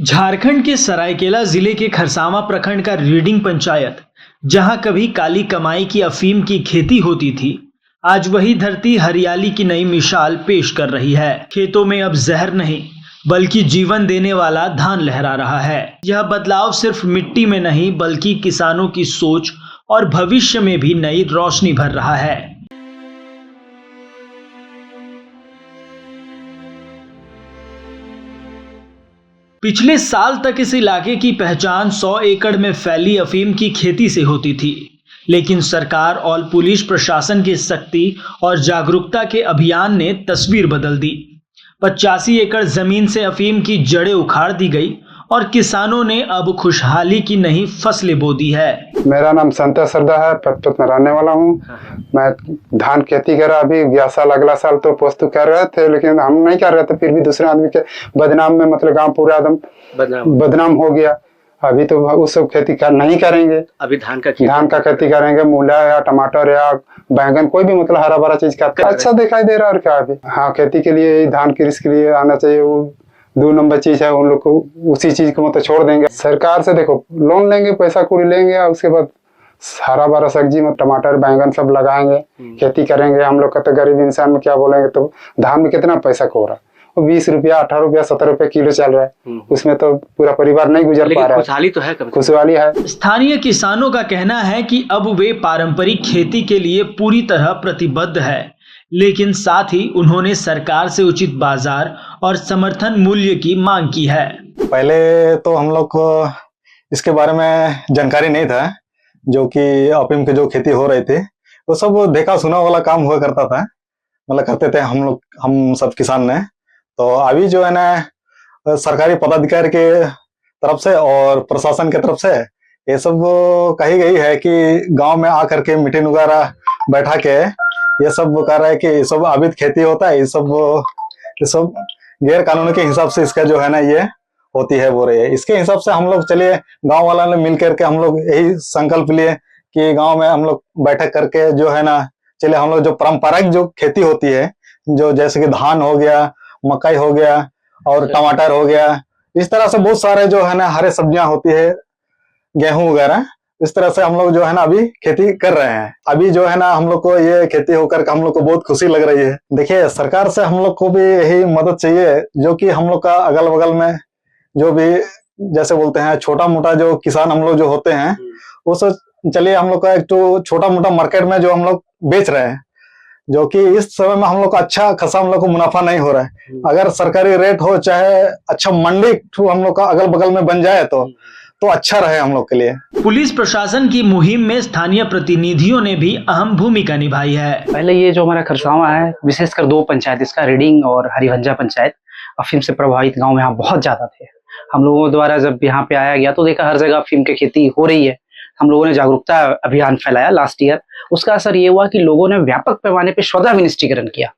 झारखंड के सरायकेला जिले के खरसावां प्रखंड का रीडिंग पंचायत, जहां कभी काली कमाई की अफीम की खेती होती थी, आज वही धरती हरियाली की नई मिसाल पेश कर रही है। खेतों में अब जहर नहीं बल्कि जीवन देने वाला धान लहरा रहा है। यह बदलाव सिर्फ मिट्टी में नहीं बल्कि किसानों की सोच और भविष्य में भी नई रोशनी भर रहा है। पिछले साल तक इस इलाके की पहचान 100 एकड़ में फैली अफीम की खेती से होती थी, लेकिन सरकार और पुलिस प्रशासन की सख्ती और जागरूकता के अभियान ने तस्वीर बदल दी। 85 एकड़ जमीन से अफीम की जड़ें उखाड़ दी गई और किसानों ने अब खुशहाली की नई फसलें बो दी है। मेरा नाम संतोष सरदा है, पचपत में रहने वाला हूँ। मैं धान खेती कर रहा, अभी 11 साल अगला साल तो पोस्तु कर रहे थे, लेकिन हम नहीं कर रहे थे, फिर भी दूसरे आदमी के बदनाम में मतलब गांव पूरा एकदम बदनाम हो गया। अभी तो उस सब खेती नहीं करेंगे, अभी धान का खेती करेंगे, मूला या टमाटर या बैंगन, कोई भी मतलब हरा भरा चीज का अच्छा दिखाई दे रहा है। और क्या अभी हाँ, खेती के लिए धान कृषि के लिए आना चाहिए, वो 2 नंबर चीज है। उन लोग को उसी चीज को मतलब छोड़ देंगे। सरकार से देखो लोन लेंगे, पैसा कौड़ी लेंगे और उसके बाद हरा भरा सब्जी में टमाटर बैंगन सब लगाएंगे, खेती करेंगे। हम लोग का तो गरीब इंसान में क्या बोलेंगे, तो धान में कितना पैसा खो रहा है, वो 20 रुपया 18 रुपया 17 रुपया किलो चल रहा है, उसमें तो पूरा परिवार नहीं गुजर पा रहा है। खुशहाली तो है, खुशहाली है। स्थानीय किसानों का कहना है कि अब वे पारंपरिक खेती के लिए पूरी तरह प्रतिबद्ध है, लेकिन साथ ही उन्होंने सरकार से उचित बाजार और समर्थन मूल्य की मांग की है। पहले तो हम लोग को इसके बारे में जानकारी नहीं था, जो कि अफीम की जो खेती हो रही थी वो सब देखा सुना वाला काम हुआ करता था, मतलब करते थे हम सब किसान ने। तो अभी जो है ना सरकारी पदाधिकारी के तरफ से और प्रशासन के तरफ से ये सब कही गई है कि गांव में आकर के मीटिंग वगैरह बैठा के ये सब कह रहा है कि ये सब अवैध खेती होता है, ये सब गैर कानूनी के हिसाब से इसका जो है ना ये होती है बोल रही है। इसके हिसाब से हम लोग चलिए गांव वालों ने मिल करके हम लोग यही संकल्प लिए कि गांव में हम लोग बैठक करके जो है ना चलिए हम लोग जो पारंपरिक जो खेती होती है, जो जैसे कि धान हो गया, मकई हो गया और टमाटर हो गया, इस तरह से बहुत सारे जो है ना हरे सब्जियां होती है, गेहूं वगैरह, इस तरह से हम लोग जो है ना अभी खेती कर रहे हैं। अभी जो है ना हम लोग को ये खेती होकर हम लोग को बहुत खुशी लग रही है। देखिए सरकार से हम लोग को भी यही मदद चाहिए, जो कि हम लोग का अगल बगल में जो भी जैसे बोलते हैं छोटा मोटा जो किसान हम लोग जो होते हैं, वो सब चलिए हम लोग का एक तो छोटा मोटा मार्केट में जो हम लोग बेच रहे हैं, जो कि इस समय में हम लोग का अच्छा खासा हम लोग को मुनाफा नहीं हो रहा है। अगर सरकारी रेट हो, चाहे अच्छा मंडी हम लोग का अगल बगल में बन जाए तो अच्छा रहे हम लोग के लिए। पुलिस प्रशासन की मुहिम में स्थानीय प्रतिनिधियों ने भी अहम भूमिका निभाई है। पहले ये जो हमारा खरसावां है, विशेषकर 2 पंचायत, इसका रीडिंग और हरिभंजा पंचायत, अफीम से प्रभावित गांव यहाँ बहुत ज्यादा थे। हम लोगों द्वारा जब यहाँ पे आया गया तो देखा हर जगह अफीम की खेती हो रही है। हम लोगों ने जागरूकता अभियान फैलाया लास्ट ईयर। उसका असर ये हुआ कि लोगों ने व्यापक पैमाने पे स्वतः विनिष्टीकरण किया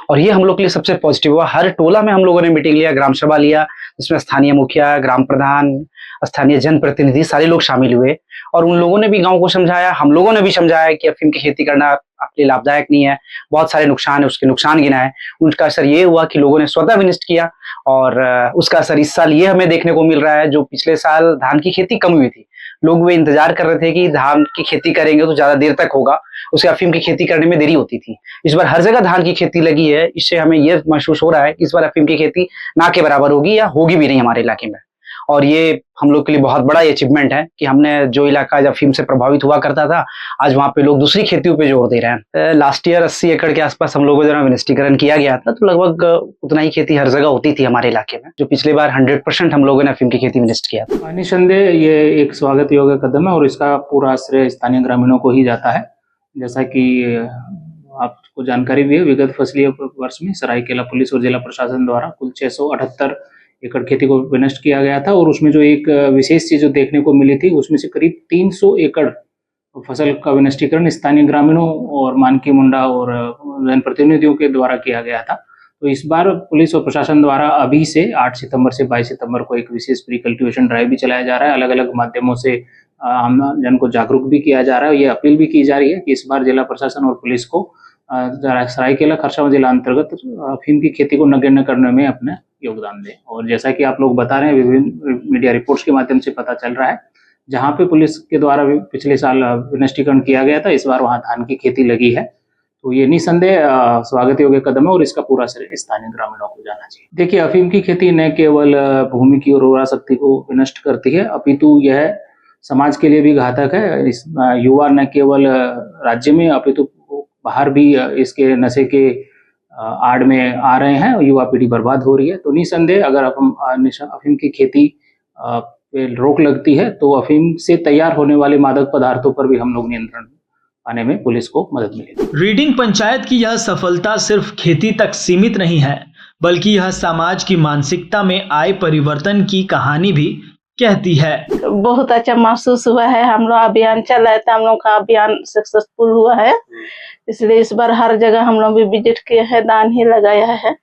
और ये हम लोग के लिए सबसे पॉजिटिव हुआ। हर टोला में हम लोगों ने मीटिंग लिया, ग्राम सभा लिया, जिसमें स्थानीय मुखिया, ग्राम प्रधान, स्थानीय जनप्रतिनिधि सारे लोग शामिल हुए और उन लोगों ने भी गांव को समझाया, हम लोगों ने भी समझाया कि अफीम की खेती करना आपके लिए लाभदायक नहीं है, बहुत सारे नुकसान है, उसके नुकसान गिनाए। उनका असर ये हुआ कि लोगों ने स्वतः विनिष्ट किया और उसका असर इस साल ये हमें देखने को मिल रहा है। जो पिछले साल धान की खेती कम हुई थी, लोग वे इंतजार कर रहे थे कि धान की खेती करेंगे तो ज्यादा देर तक होगा, उसके अफीम की खेती करने में देरी होती थी। इस बार हर जगह धान की खेती लगी है, इससे हमें यह महसूस हो रहा है कि इस बार अफीम की खेती ना के बराबर होगी या होगी भी नहीं हमारे इलाके में। और ये हम लोग के लिए बहुत बड़ा अचीवमेंट है कि हमने जो इलाका अफीम से प्रभावित हुआ करता था, आज वहाँ पे लोग दूसरी खेतियों पे जोर दे रहे हैं। लास्ट ईयर 80 एकड़ के आसपास हम लोगों द्वारा विनिष्टीकरण किया गया था, तो लगभग उतना ही खेती हर जगह होती थी हमारे इलाके में, जो पिछली बार 100% हम लोगों ने अफीम की खेती विनिष्ट किया था। निसंदेह ये एक स्वागत योग्य कदम है और इसका पूरा श्रेय स्थानीय ग्रामीणों को ही जाता है। जैसा कि आपको जानकारी भी है, विगत फसलीय वर्ष में सरायकेला पुलिस और जिला प्रशासन द्वारा कुल 678 एकड़ खेती को विनष्ट किया गया था और उसमें जो एक विशेष चीज जो देखने को मिली थी, उसमें से करीब 300 एकड़ फसल का विनष्टीकरण स्थानीय ग्रामीणों और मानकी मुंडा और जनप्रतिनिधियों के द्वारा किया गया था। तो इस बार पुलिस और प्रशासन द्वारा अभी से 8 सितंबर से 22 सितंबर को एक विशेष प्री कल्टीवेशन ड्राइव भी चलाया जा रहा है। अलग अलग माध्यमों से आम जन को जागरूक भी किया जा रहा है। ये अपील भी की जा रही है कि इस बार जिला प्रशासन और पुलिस को सरायकेला खरसावां जिला अंतर्गत अफीम की खेती को नगण्य करने में अपना योगदान दें। और जैसा कि आप लोग बता रहे हैं, विभिन्न मीडिया रिपोर्ट्स के माध्यम से पता चल रहा है, जहाँ पे पुलिस के द्वारा भी पिछले साल विनष्टीकरण किया गया था, इस बार वहाँ धान की खेती लगी है। तो ये निसंदेह स्वागत योग्य कदम है और इसका पूरा श्रेय स्थानीय ग्रामीणों को जाना चाहिए। देखिए, अफीम की खेती न केवल भूमि की उर्वरा शक्ति को विनष्ट करती है, अपितु यह समाज के लिए भी घातक है। इस युवा न केवल राज्य में अपितु बाहर भी इसके नशे के आड़ में आ रहे हैं, युवा पीढ़ी बर्बाद हो रही है। तो निसंदेह अगर हम अफीम की खेती पे रोक लगती है तो अफीम से तैयार होने वाले मादक पदार्थों पर भी हम लोग नियंत्रण पाने में पुलिस को मदद मिलेगी। रीडिंग पंचायत की यह सफलता सिर्फ खेती तक सीमित नहीं है, बल्कि यह समाज की मानसिकता में आए परिवर्तन की कहानी भी कहती है। बहुत अच्छा महसूस हुआ है। हम लोग अभियान चल रहा था, हम लोग का अभियान सक्सेसफुल हुआ है, इसलिए इस बार हर जगह हम लोग भी विजिट किए हैं, दान ही लगाया है।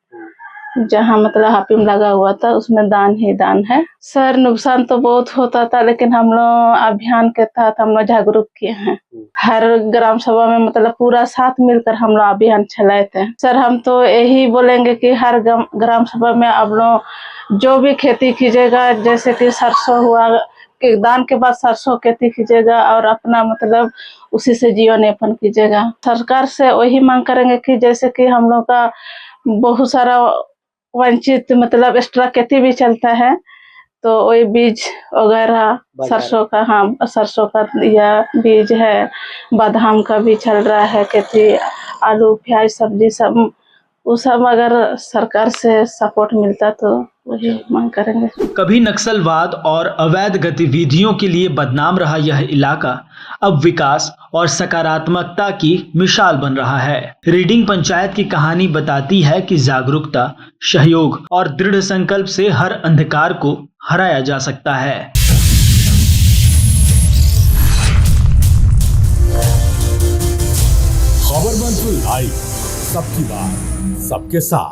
जहाँ मतलब अफीम लगा हुआ था उसमें दान ही दान है। सर, नुकसान तो बहुत होता था, लेकिन हम लोग अभियान के तहत हम लोग जागरूक किए हैं। हर ग्राम सभा में मतलब पूरा साथ मिलकर हम लोग अभियान चलाए थे। सर, हम तो यही बोलेंगे कि हर ग्राम सभा में आप लोग जो भी खेती कीजिएगा, जैसे कि सरसों हुआ, कि दान के बाद सरसों खेती कीजिएगा और अपना मतलब उसी से जीवन यापन कीजिएगा। सरकार से वही मांग करेंगे कि जैसे कि हम लोग का बहुत सारा वंचित मतलब एक्स्ट्रा खेती भी चलता है, तो वही बीज वगैरह सरसों का, हाँ सरसों का या बीज है, बादाम का भी चल रहा है खेती, आलू प्याज सब्जी सब, वो सब अगर सरकार से सपोर्ट मिलता तो वही मांग करेंगे। कभी नक्सलवाद और अवैध गतिविधियों के लिए बदनाम रहा यह इलाका अब विकास और सकारात्मकता की मिसाल बन रहा है। रीडिंग पंचायत की कहानी बताती है कि जागरूकता, सहयोग और दृढ़ संकल्प से हर अंधकार को हराया जा सकता है। खबरमंच लाइव, सबकी बात सबके साथ।